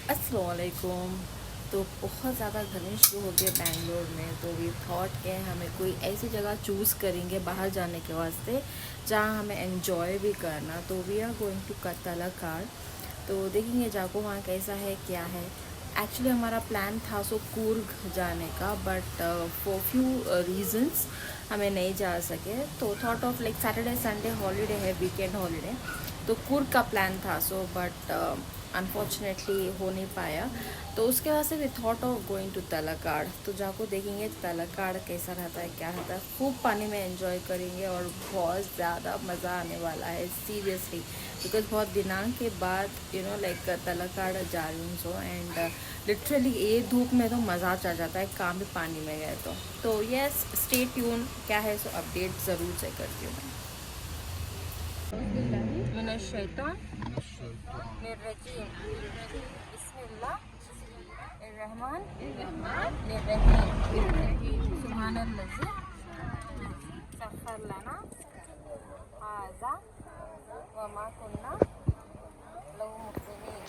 अस्सलाम वालेकुम। तो बहुत ज़्यादा गर्मी शुरू हो गई बैंगलोर में, तो वी थॉट के हमें कोई ऐसी जगह चूज़ करेंगे बाहर जाने के वास्ते जहाँ हमें एंजॉय भी करना। तो वी आर गोइंग टू तलकार। तो देखेंगे जाको वहाँ कैसा है क्या है। एक्चुअली हमारा प्लान था सो कूर्ग जाने का, बट फॉर फ्यू रीजंस हमें नहीं जा सके। तो thought of like Saturday Sunday holiday है, वीकेंड हॉलीडे, तो कूर्ग का प्लान था। सो बट अनफॉर्चुनेटली हो नहीं पाया। तो उसके बाद से we thought of going to Talakad. तो जाको देखेंगे तलाकाड़ कैसा रहता है क्या रहता है। खूब पानी में एंजॉय करेंगे और बहुत ज़्यादा मज़ा आने वाला है सीरियसली, बिकॉज बहुत दिनों के बाद लाइक तलाकाड़ जा रही हूँ। सो एंड लिटरली ये धूप में तो मज़ा आ जाता है, काम भी पानी में गए तो यस, स्टे ट्यून। क्या है सो अपडेट ज़रूर से करती हूँ मैं। मिनश्शैतान निर्रजीम बिस्मिल्लाहिर्रहमान निर्रहीम सुब्हानल्लज़ी सख़्ख़र लना हाज़ा वमा कुन्ना लहू मुक़रिनीन।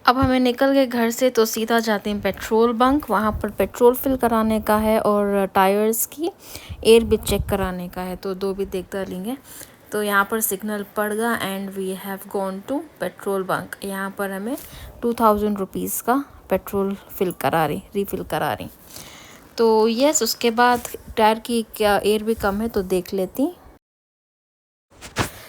अब हमें निकल गए घर से तो सीधा जाते हैं पेट्रोल बंक। वहाँ पर पेट्रोल फिल कराने का है और टायर्स की एयर भी चेक कराने का है, तो दो भी देखता लेंगे। तो यहाँ पर सिग्नल पड़ गया and we have gone to petrol bunk. यहाँ पर हमें 2000 रुपीज़ का पेट्रोल रिफ़िल करा रही। तो यस, उसके बाद टायर की क्या एयर भी कम है तो देख लेती।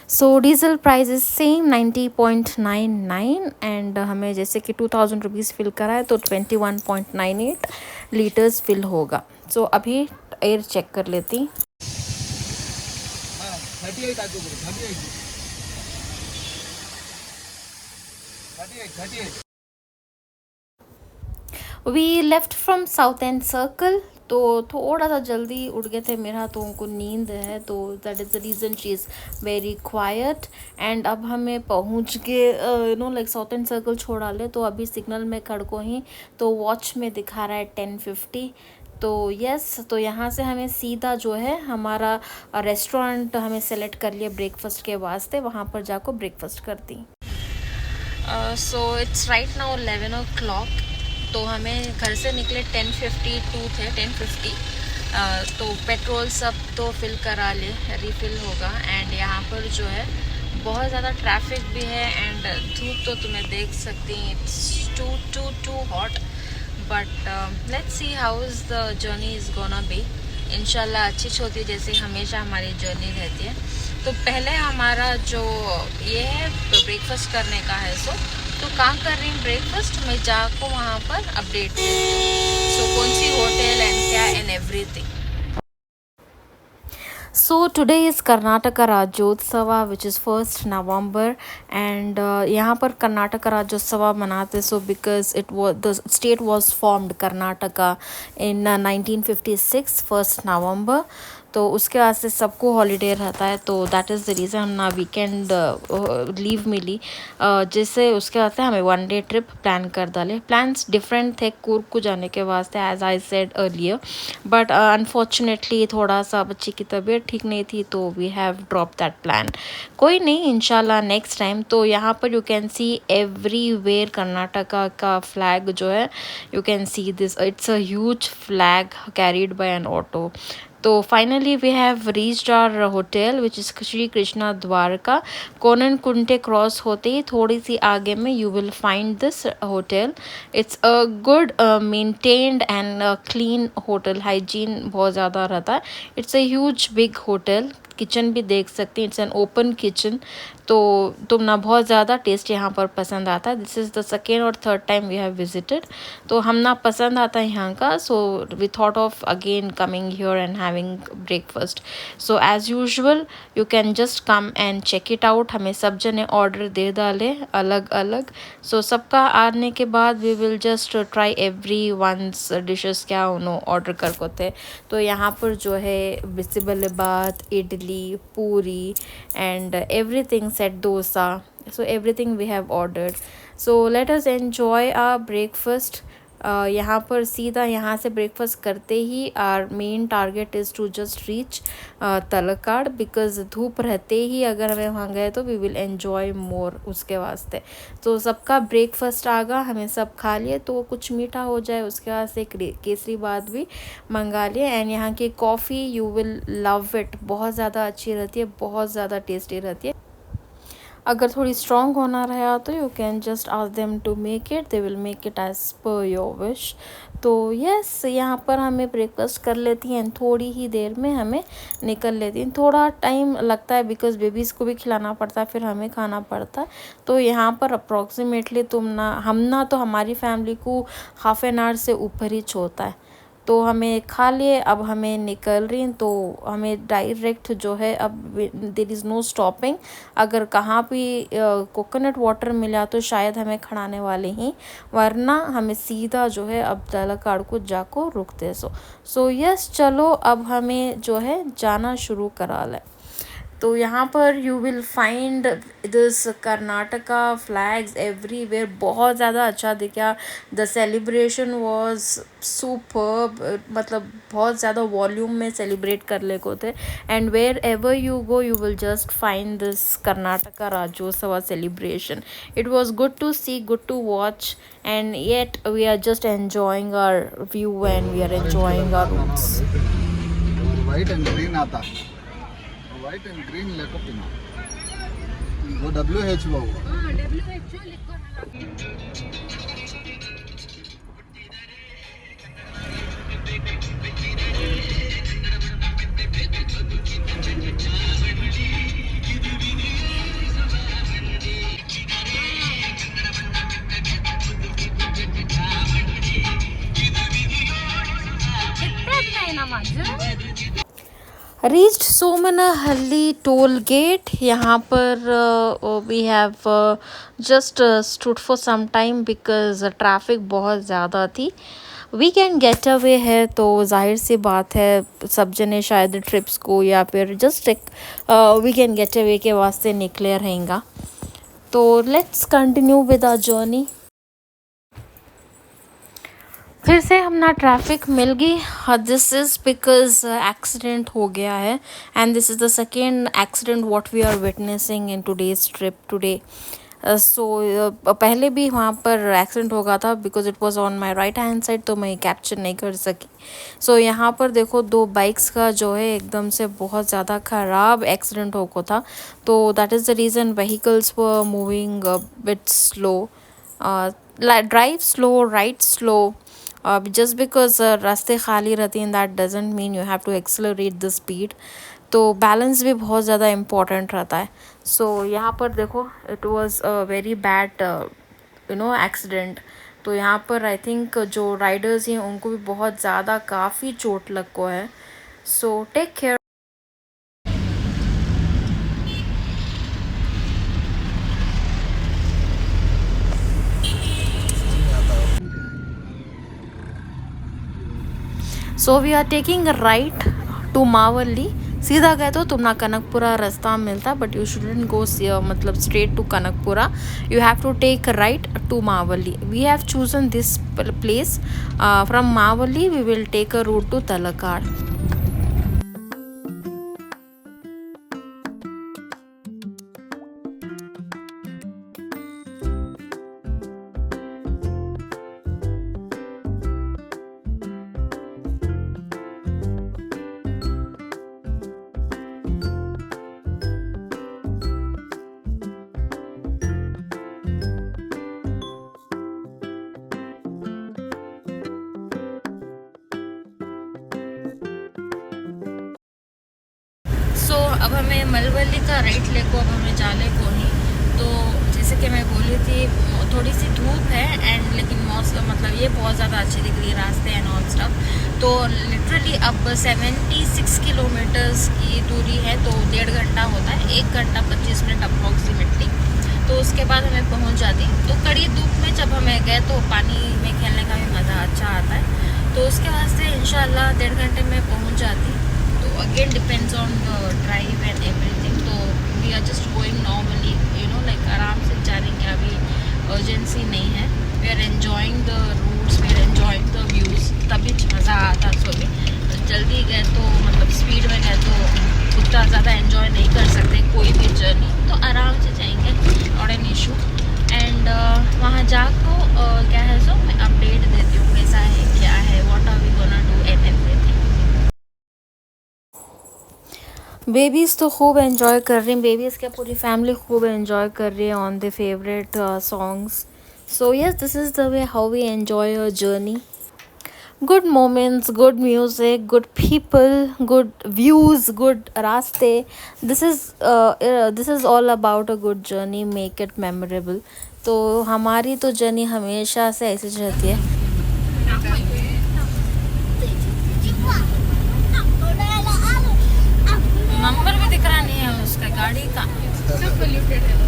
So diesel price is same 90.99 and हमें जैसे कि 2000 रुपीज़ फिल करा है तो 21.98 लीटर्स फिल होगा। सो अभी एयर चेक कर लेती। We left from south end circle. तो थोड़ा सा जल्दी उठ गए थे, मेरा तो उनको नींद है, तो that is the reason she is very quite. And अब हमें पहुंच गए लाइक साउथ एंड सर्कल छोड़ा ले, तो अभी सिग्नल में खड़को ही तो वॉच में दिखा रहा है 10:50। तो यस, तो यहाँ से हमें सीधा जो है हमारा रेस्टोरेंट हमें सेलेक्ट कर लिया ब्रेकफास्ट के वास्ते, वहाँ पर जाकर ब्रेकफास्ट करती। So it's right now 11 o'clock। तो हमें घर से निकले 10:52 थे, 10:50। तो पेट्रोल सब तो फिल करा ले, रिफ़िल होगा। एंड यहाँ पर जो है बहुत ज़्यादा ट्रैफिक भी है एंड धूप तो तुम्हें देख सकती हैं, it's too hot. But let's see how is the journey is gonna be. इंशाल्लाह अच्छी होती है, जैसे हमेशा हमारी जर्नी रहती है। तो पहले हमारा जो ये है ब्रेकफास्ट करने का है। तो कहाँ कर रही हूँ ब्रेकफास्ट, मैं जाको वहाँ पर अपडेट देती हूँ। सो कौन सी होटल एंड क्या and everything. So today is Karnataka Rajyotsava, which is 1st November, and यहाँ पर कर्नाटका राज्योत्सव मनाते। So because it was the state was formed Karnataka in 1956 1st November। तो उसके बाद से सबको हॉलीडे रहता है, तो दैट इज़ द रीज़न ना वीकेंड लीव मिली। जिससे उसके बाद से हमें 1 डे ट्रिप प्लान कर डाले। प्लान्स डिफरेंट थे कूर्ग को जाने के वास्ते, as I said earlier, but unfortunately थोड़ा सा बच्ची की तबीयत ठीक नहीं थी, तो we have drop that plan. कोई नहीं, इंशाल्लाह नेक्स्ट टाइम। तो यहाँ पर you can see everywhere Karnataka का फ्लैग जो है, you can see this, it's a huge flag carried by an auto. तो finally we have reached our hotel which is Shri Krishna Dwarka. Konanakunte cross होते ही थोड़ी सी आगे में you will find this hotel. It's a good maintained and clean hotel, hygiene बहुत ज़्यादा रहता है। It's a huge big hotel, kitchen भी देख सकते हैं, इट्स एन ओपन किचन। तो तुम ना बहुत ज़्यादा टेस्ट यहाँ पर पसंद आता है। दिस इज़ द सेकेंड और third time we have visited. तो हम ना पसंद आता है यहाँ का, so we thought of again coming here and having breakfast. So as usual you can just come and check it out. हमें सब जने ऑर्डर दे डाले अलग अलग। सो सबका आने के बाद we will just try every once dishes क्या उन्होंने ऑर्डर कर को थे। तो यहाँ पर जो है बिसिबेलेबात, इडली, पूरी and everything set dosa, so everything we have ordered. So let us enjoy our breakfast यहाँ पर सीधा यहाँ से ब्रेकफास्ट करते ही our main target is to just reach Talakad, because धूप रहते ही अगर हमें वहाँ गए तो वी विल एन्जॉय मोर उसके वास्ते। तो सबका ब्रेकफास्ट आ गया, हमें सब खा लिए, तो कुछ मीठा हो जाए उसके बाद से केसरी बात भी मंगा लिए। एंड यहाँ की coffee you will love it, बहुत ज़्यादा अच्छी रहती है, बहुत ज़्यादा टेस्टी रहती है। अगर थोड़ी स्ट्रॉन्ग होना रहा तो you can just ask them to make it, they will make it as per your wish. तो यस, यहाँ पर हमें ब्रेकफास्ट कर लेती हैं, थोड़ी ही देर में हमें निकल लेती हैं। थोड़ा टाइम लगता है बिकॉज बेबीज़ को भी खिलाना पड़ता है, फिर हमें खाना पड़ता है। तो यहाँ पर अप्रॉक्सीमेटली हम ना तो हमारी फैमिली को हाफ एन आवर से ऊपर ही छोड़ता है। तो हमें खा लिए, अब हमें निकल रही, तो हमें डायरेक्ट जो है अब देयर इज़ नो स्टॉपिंग। अगर कहाँ भी कोकोनट वाटर मिला तो शायद हमें खड़ाने वाले ही, वरना हमें सीधा जो है अब तलकाड़ को जाको रुकते। सो यस, चलो अब हमें जो है जाना शुरू करा लें। तो यहाँ पर you will find this Karnataka flags everywhere, बहुत ज़्यादा अच्छा दिखा। द सेलिब्रेशन वॉज सुपर्ब, मतलब बहुत ज़्यादा वॉल्यूम में सेलिब्रेट कर ले को थे। And wherever you go you will just find this Karnataka Rajyotsava celebration. It was good to see, good to watch, and yet we are just enjoying our view and we are enjoying our roots. White and green आता है, white and green लेకపోయినా वो WHO लिखो। Reached Somanahalli toll gate. यहाँ पर we have just stood for some time because traffic बहुत ज़्यादा थी। Weekend get away है तो जाहिर सी बात है सब जने शायद ट्रिप्स को या फिर जस्ट एक वीकेंड गेट अवे के वास्ते निकले रहेंगे। तो let's continue with our journey. फिर से हम ना ट्रैफिक मिल गई। दिस इज़ बिकॉज एक्सीडेंट हो गया है, and this is the second accident what we are witnessing in today's trip today. So पहले भी वहाँ पर एक्सीडेंट हो गया था because it was on my right hand side, तो मैं कैप्चर नहीं कर सकी। सो यहाँ पर देखो दो बाइक्स का जो है एकदम से बहुत ज़्यादा ख़राब एक्सीडेंट हो गया था। तो that is the reason vehicles were moving bit slow, drive slow, ride slow. Just because रास्ते खाली रहती हैं that doesn't mean you have to accelerate the speed. तो बैलेंस भी बहुत ज़्यादा इम्पोर्टेंट रहता है। सो यहाँ पर देखो it was a very bad accident. तो यहाँ पर आई थिंक जो राइडर्स हैं उनको भी बहुत ज़्यादा काफ़ी चोट लग को है। So take care. So we are taking right to Mavli. सीधा गए तो तुम्हारा कनकपुरा रास्ता मिलता, बट यू शुडंट गो मतलब straight to Kanakapura, you have to take right to Malavalli. We have chosen this place. From Malavalli we will take a route to Talakad. So अब हमें मलवली का राइट ले को अब हमें जाले को ही। तो जैसे कि मैं बोली थी थोड़ी सी धूप है एंड लेकिन मौसम मतलब ये बहुत ज़्यादा अच्छी दिख रही है रास्ते एंड ऑल स्टफ। तो लिटरली अब 76 किलोमीटर्स की दूरी है, तो 1.5 घंटा होता है, 1 घंटा 25 मिनट अप्रॉक्सीमेटली। तो उसके बाद हमें पहुंच जाती। तो कड़ी धूप में जब हमें गए तो पानी में खेलने का भी मज़ा अच्छा आता है। तो उसके वास्ते इंशाल्लाह 1.5 घंटे में पहुंच जाती। तो again depends on the drive and everything. तो we are just going normally, like आराम से जाने की अभी अर्जेंसी नहीं है। We are enjoying the routes, we we are enjoying the views, तभी मज़ा आता। सो भी जल्दी गए तो मतलब स्पीड में गए तो उतना ज़्यादा एंजॉय नहीं कर सकते कोई भी जर्नी, तो आराम से जाएंगे, नॉट एन इशू। एंड वहाँ जाको क्या है सो मैं अपडेट देती हूँ कैसा है क्या है, what are we gonna do and everything. Babies तो खूब एंजॉय कर रही हैं, बेबीज़ क्या पूरी फैमिली खूब एंजॉय कर रही है on the favourite songs. So yes, this is the way how we enjoy your journey. Good moments, good music, good people, good views, good रास्ते. This is all about a good journey. Make it memorable. तो हमारी तो journey हमेशा से ऐसी रहती है। Number भी दिख रहा नहीं है उसका गाड़ी का, सब पोल्यूटेड है।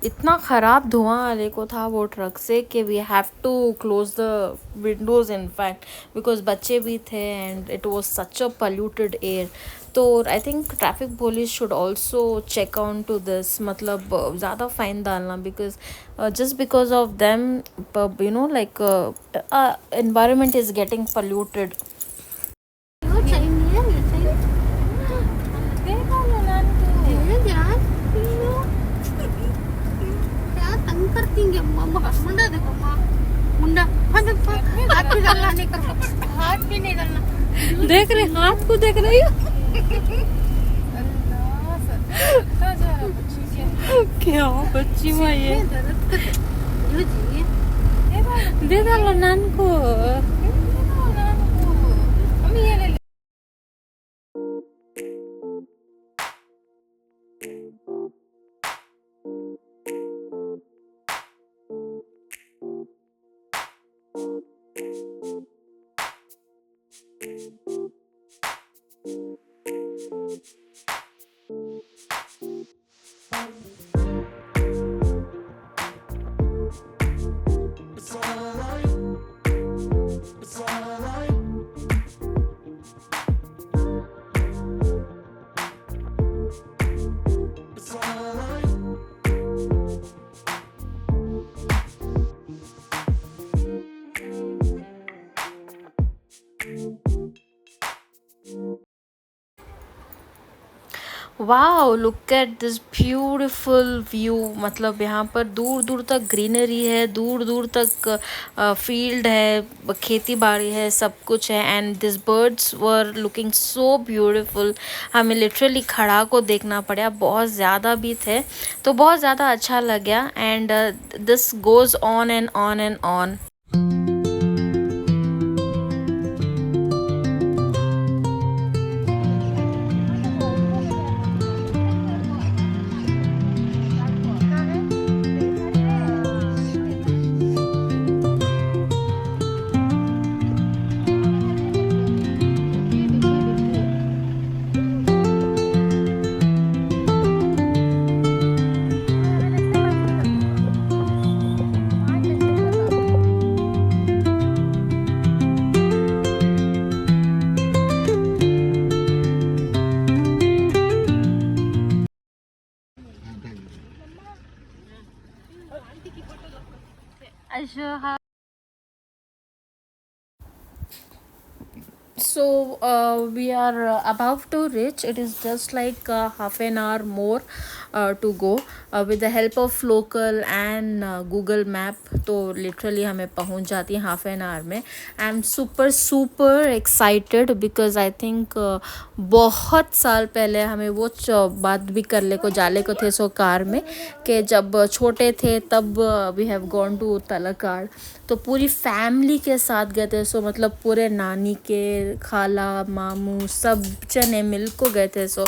इतना ख़राब धुआं आने को था वो ट्रक से कि we have to close the windows in fact, because बच्चे भी थे and it was such a polluted air. तो I think traffic police should also check on to this, मतलब ज़्यादा फ़ाइन डालना, because just because of them you know like environment is getting polluted. मुंडा देखो माँ, मुंडा हाथ भी डालना नहीं कर, हाथ भी नहीं डालना। देख रहे हाथ को देख रही हो क्या बच्ची माँ ये दे डालो नान को। Wow, look at this beautiful view. मतलब यहाँ पर दूर दूर तक ग्रीनरी है, दूर दूर तक फील्ड है, खेती बाड़ी है, सब कुछ है। And this birds were looking so beautiful. हमें लिटरली खड़ा को देखना पड़ा, बहुत ज़्यादा भी थे, तो बहुत ज़्यादा अच्छा लगा। And this goes on and on and on. So we are about to reach. It is just like half an hour more to go with the help of local and Google map. तो literally हमें पहुंच जाती है half an our में। I am super excited because I think बहुत साल पहले हमें वो बात भी कर ले को जाले को थे सो कार में, कि जब छोटे थे तब वी हैव गॉन टू तलकाड़, तो पूरी फैमिली के साथ गए थे। सो मतलब पूरे नानी के खाला मामू सब जने मिल को गए थे। सो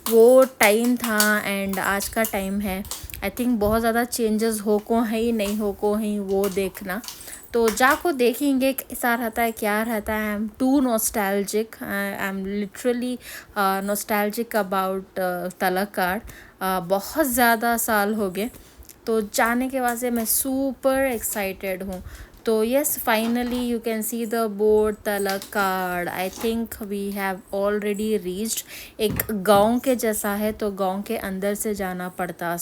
वो टाइम था एंड आज का टाइम है। आई थिंक बहुत ज़्यादा चेंजेस हो को है ही नहीं हो को ही वो देखना, तो जाको देखेंगे कैसा रहता है क्या रहता है। I am too nostalgic, I am literally nostalgic about Talakad. बहुत ज़्यादा साल हो गए, तो जाने के वास्ते मैं सुपर एक्साइटेड हूँ। तो yes, finally you can see the board Talakad. I think we have already reached. एक गांव के जैसा है, तो गांव के अंदर से जाना पड़ता.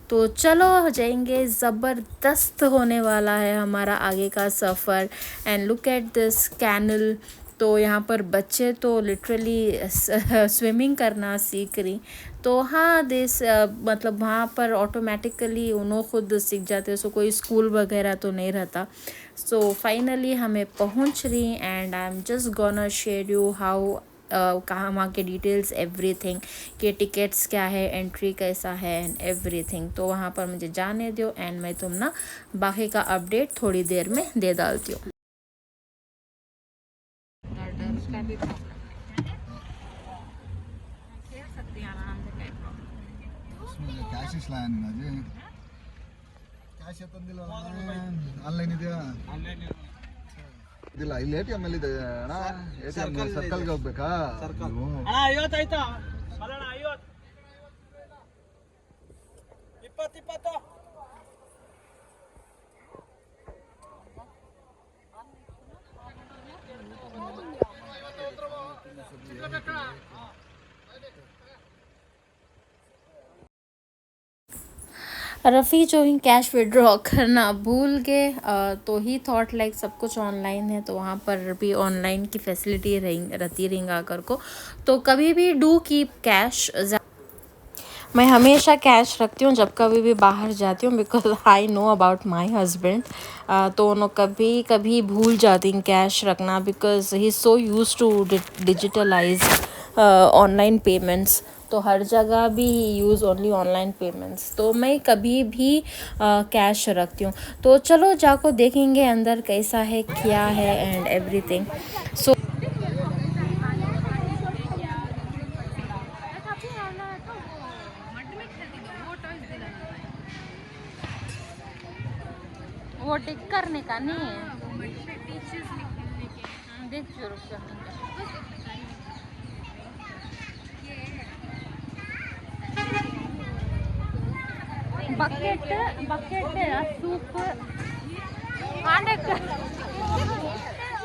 तो चलो जाएंगे. ज़बरदस्त होने वाला है हमारा आगे का सफ़र. And look at this canal. तो यहाँ पर बच्चे तो लिटरली स्विमिंग करना सीख रही. तो हाँ, दिस मतलब वहाँ पर ऑटोमेटिकली उन्हों खुद सीख जाते. सो कोई स्कूल वगैरह तो नहीं रहता. सो फाइनली हमें पहुँच रही. And I am just gonna share you how कहाँ वहाँ के डिटेल्स एवरीथिंग, के टिकट्स क्या है, एंट्री कैसा है एंड एवरीथिंग. तो वहाँ पर मुझे जाने दो एंड मैं तुम ना बाकी का अपडेट थोड़ी देर में दे डालती हूँ. उसका भी प्रॉब्लम है, खेल सकती हैं आराम से, कोई प्रॉब्लम उसमें कैश लाया नहीं ना जी. ಕ್ಯಾಶ್ ತಂದಿಲ್ಲ ಆನ್ಲೈನ್ ಇದೆಯಾ? ಇದಿಲ್ಲ, ಇಲ್ಲಿ ಎ ಟಿ ಎಮ್ ಅಲ್ಲಿ ಇದೆ ಅಣ್ಣ. ಎ ಟಿ ಎಮ್ ಸರ್ಕಲ್ಗೆ ಹೋಗ್ಬೇಕಾ? ಅಣ್ಣ 50 ಆಯ್ತಾ? ಅಲ್ಲಣ್ಣ 50 20 20. रफ़ी जो ही कैश विड्रॉ करना भूल गए. तो ही थॉट लाइक सब कुछ ऑनलाइन है, तो वहाँ पर भी ऑनलाइन की फैसिलिटी रहती रहेंगा कर को. तो कभी भी डू कीप कैश. मैं हमेशा कैश रखती हूँ जब कभी भी बाहर जाती हूँ, because I know about my husband. तो उन्होंने कभी कभी भूल जाती हैं कैश रखना, because he so use to digitalise online payments. तो हर जगह भी यूज़ ओनली ऑनलाइन पेमेंट्स. तो मैं कभी भी कैश रखती हूँ. तो चलो जाको देखेंगे अंदर कैसा है, क्या है एंड एवरीथिंग. सो वो टिक करने का नहीं है, देख जरूर करने का. बकेट सूप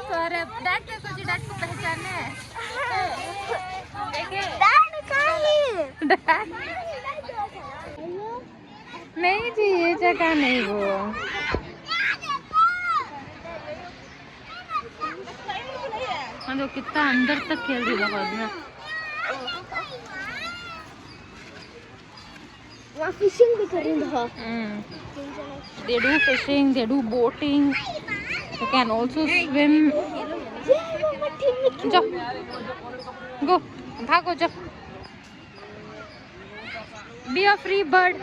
सर डैड के कुछ डैड को पहचाने नहीं जी, ये जगह नहीं. वो हाँ, तो कितना अंदर तक खेल रही है. वहाँ फिशिंग भी करेंगे. They do fishing, they do boating, you can also swim. जाओ, go, भागो जाओ. Be a free bird.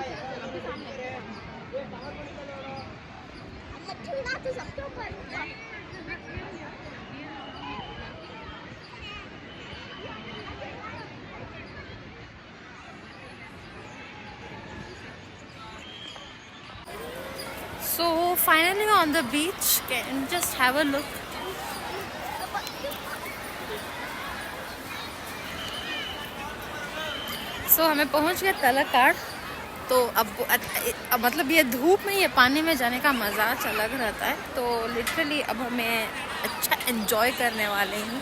So finally on the beach, can just have a look. So हमें पहुंच गए तलक्काड़. तो अब मतलब ये धूप में ये पानी में जाने का मज़ाक अलग रहता है. तो लिटरली अब हमें अच्छा एंजॉय करने वाले हैं.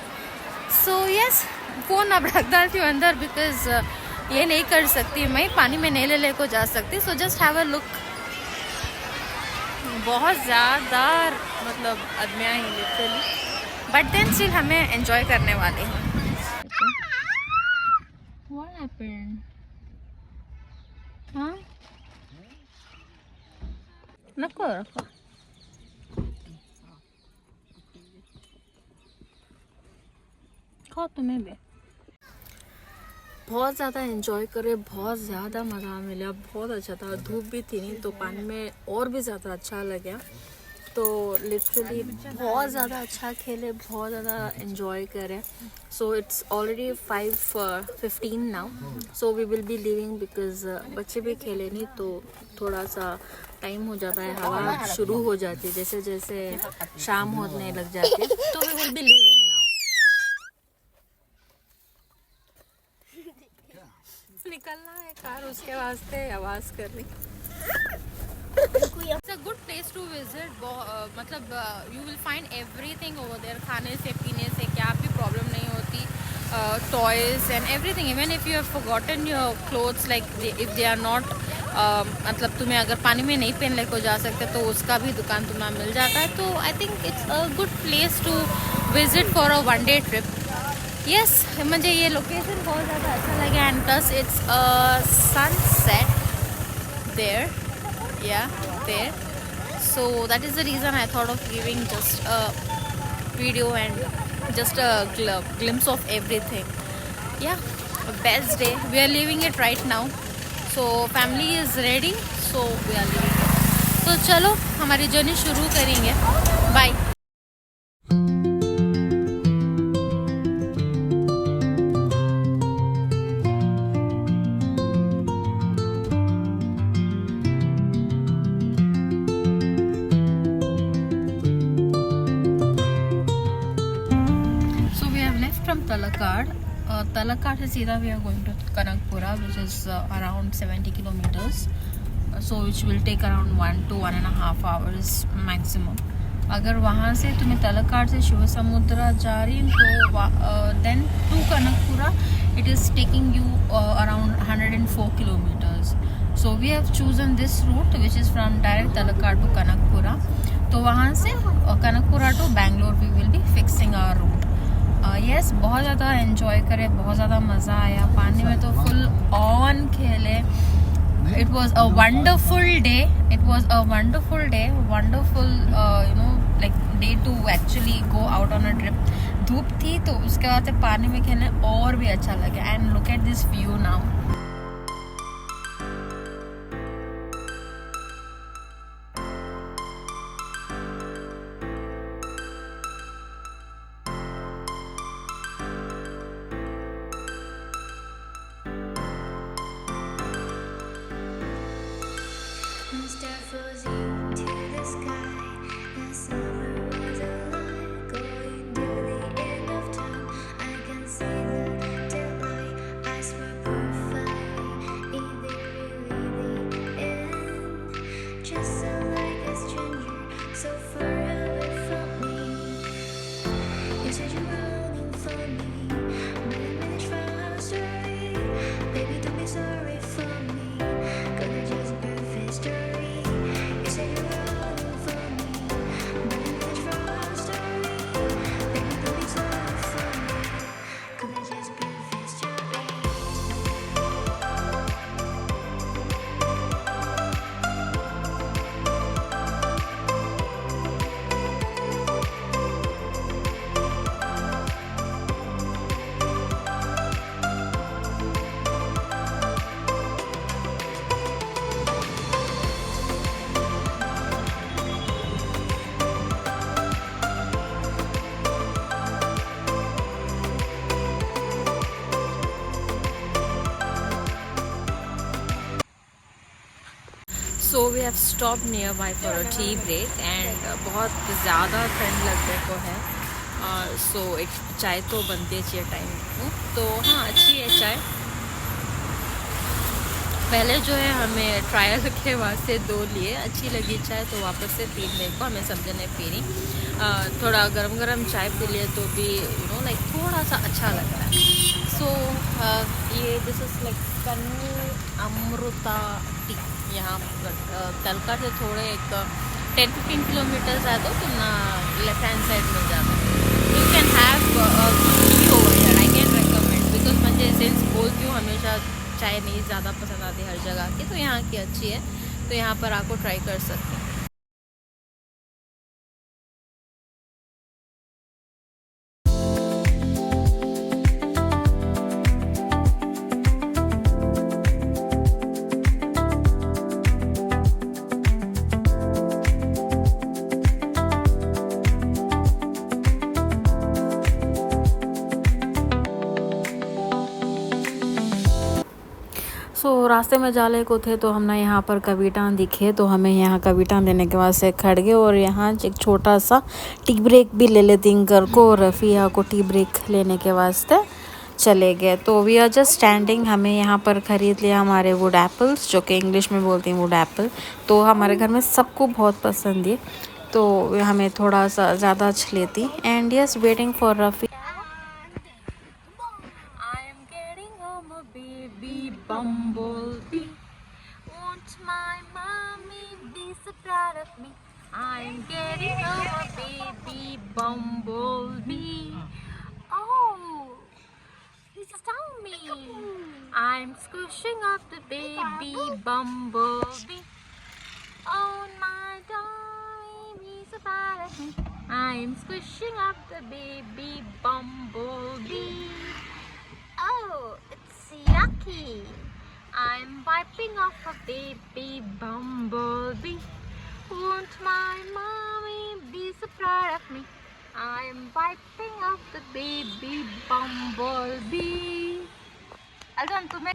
सो यस, फ़ोन अब रख डालती हूँ अंदर, बिकॉज ये नहीं कर सकती मैं, पानी में नहीं ले को जा सकती. So just have a look. बहुत ज़्यादा मतलब आदमियाँ ही लिटरली, बट देन स्टिल हमें एंजॉय करने वाले हैं. What happened? हाँ? नको रखो. खाओ तुम्हें भी. बहुत ज़्यादा एंजॉय करे, बहुत ज़्यादा मज़ा मिला, बहुत अच्छा था. धूप भी थी नहीं, तो पानी में और भी ज़्यादा अच्छा लगा. तो लिटरली बहुत ज़्यादा अच्छा खेले, बहुत ज़्यादा एंजॉय करें. So it's already 5:15 now. So we will be leaving, because बच्चे भी खेले नहीं, तो थोड़ा सा टाइम हो जाता है. हवा शुरू हो जाती है जैसे जैसे शाम होने लग जाती है. तो we will be leaving now. निकलना है कार, उसके वास्ते आवाज़ कर रही. It's a good place place to visit, मतलब you will find everything over there, खाने से पीने से क्या भी प्रॉब्लम नहीं होती, toys and everything, even if you have forgotten your clothes like if they are not, मतलब तुम्हें अगर पानी में नहीं पहन ले को जा सकते तो उसका भी दुकान तुम्हें मिल जाता है. तो I think it's a good place to visit for a one day trip. Yes, मुझे ये लोकेशन बहुत ज़्यादा अच्छा लगा and plus it's sunset there, yeah, there, so that is the reason I thought of giving just a video and just a glimpse of everything. Yeah, best day. We are leaving it right now, so family is ready, so we are leaving it. तो चलो हमारी journey शुरू करेंगे. Bye. Talakad. Talakad से सीधा we are going to Kanakpura, which is around 70 kilometers. So which will take around 1 to 1.5 hours maximum. अगर वहाँ से तुम्हें तलकाड से शिव समुद्रा जा रही तो then to Kanakpura it is taking you around 104 kilometers. So we have chosen this route which is from direct Talakad to Kanakpura. तो वहाँ से Kanakpura to Bangalore we will be fixing our route. Yes, बहुत ज़्यादा enjoy करे, बहुत ज़्यादा मज़ा आया, पानी में तो फुल ऑन खेले. It was a wonderful day, it was a wonderful day, wonderful you know like day to actually go out on a trip. धूप थी तो उसके बाद से पानी में खेलने और भी अच्छा लगा. And look at this view now. So we have stop near by for a tea break and बहुत ज़्यादा ठंड लगने को है. सो एक चाय तो बनती चाहिए टाइम को, तो हाँ अच्छी है चाय. पहले जो है हमें ट्रायल के वास्ते 2 लिए, अच्छी लगी चाय तो वापस से 3 मेरे को हमें सब जने पी रही. थोड़ा गरम गरम चाय पी लिए तो भी यू नो लाइक थोड़ा सा अच्छा लगता है. सो ये this is like Kannu Amrita T. यहाँ तलकाड से थोड़े एक 10-15 किलोमीटर्स है तो तुम लेफ्ट हैंड साइड में जाता है. You can have T over here, I can recommend, because मुझे सेंस बोलती हूँ हमेशा चाय नहीं ज़्यादा पसंद आती हर जगह की, तो यहाँ की अच्छी है, तो यहाँ पर आपको ट्राई कर सकते हैं. सो रास्ते में जाले को थे तो हमने यहाँ पर कबीटान दिखे, तो हमें यहाँ कबीटान देने के बाद से खड़ गए और यहाँ एक छोटा सा टी ब्रेक भी ले लेती कर को. रफ़िया को टी ब्रेक लेने के वास्ते चले गए। तो वी आर जस्ट स्टैंडिंग, हमें यहाँ पर ख़रीद लिया हमारे वुड एप्पल्स, जो कि इंग्लिश में बोलते हैं वुड एप्पल। तो हमारे घर में सबको बहुत पसंद है, तो हमें थोड़ा सा ज़्यादा अच्छी लेती। And yes, waiting for Rafi. I'm getting home a baby bumblebee. Oh, he stung me. I'm squishing up the baby bumblebee. Oh, my darling, he's so proud of me. I'm squishing up the baby bumblebee. Oh, it's yucky. I'm wiping off a baby bumblebee. Won't my mommy be so proud of me? I'm wiping off the baby bumblebee. Aldan, तुम्हें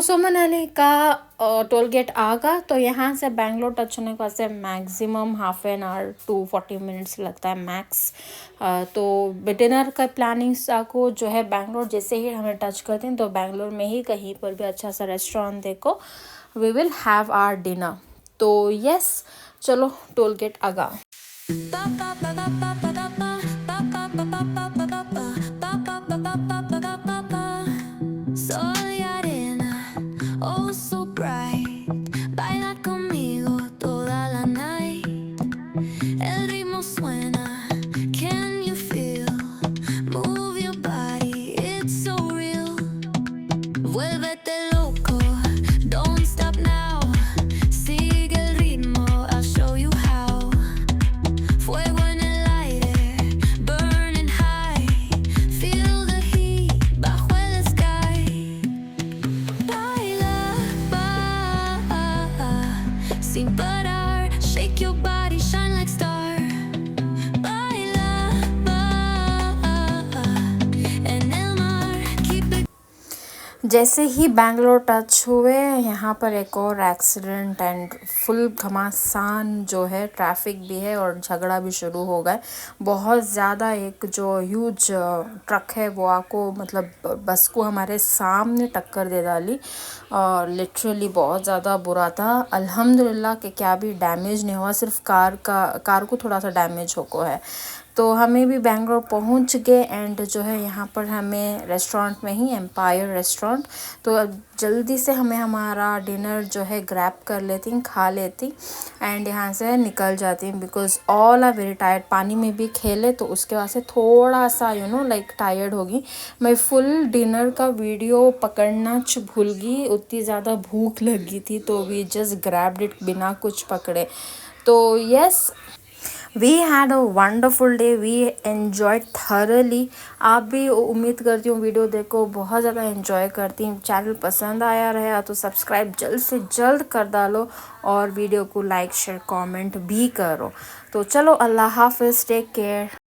सो मनाली का toll gate आगा, तो यहाँ से Bangalore touch होने के वास्ते maximum half an hour to 40 minutes लगता है मैक्स। तो डिनर का प्लानिंग्स को जो है बैंगलोर जैसे ही हमें टच करते हैं तो बैंगलोर में ही कहीं पर भी अच्छा सा रेस्टोरेंट देखो, we will have our dinner. तो यस, चलो टोल गेट आगा। Soy arena, oh so bright. Baila conmigo toda la night. El ritmo suena, can you feel? Move your body, it's so real. Vuélvete loco, don't stop now. Sigue el ritmo, I'll show you how. Fuego en el aire, burning high. Feel the heat bajo el sky. Baila, sin parar. Shake your body, shine like star. Baila, en el mar. Keep it. जैसे ही Bangalore touch हुए, यहाँ पर एक और accident and full घमासान जो है, traffic भी है और झगड़ा भी शुरू हो गए। बहुत ज़्यादा एक जो ह्यूज ट्रक है वो आको मतलब बस को हमारे सामने टक्कर दे डाली और लिटरली बहुत ज़्यादा बुरा था। अल्हम्दुलिल्लाह कि क्या भी डैमेज नहीं हुआ, सिर्फ कार को थोड़ा सा डैमेज होको है। तो हमें भी बेंगलोर पहुंच गए एंड जो है यहाँ पर हमें रेस्टोरेंट में ही, एम्पायर रेस्टोरेंट, तो अब जल्दी से हमें हमारा डिनर जो है ग्रैब कर लेती, खा लेती एंड यहाँ से निकल जाती, because all are very tired. पानी में भी खेले तो उसके बाद से थोड़ा सा लाइक टायर्ड होगी। मैं फुल डिनर का वीडियो पकड़ना भूल गई, उतनी ज़्यादा भूख लगी थी, तो वी जस्ट ग्रैब्ड इट बिना कुछ पकड़े। तो yes, we had a wonderful day, we enjoyed thoroughly. आप भी उम्मीद करती हूँ वीडियो देखो, बहुत ज़्यादा एंजॉय करती हूँ। चैनल पसंद आया रहा तो सब्सक्राइब जल्द से जल्द कर डालो और वीडियो को लाइक शेयर कमेंट भी करो। तो चलो, अल्लाह हाफिज़, टेक केयर।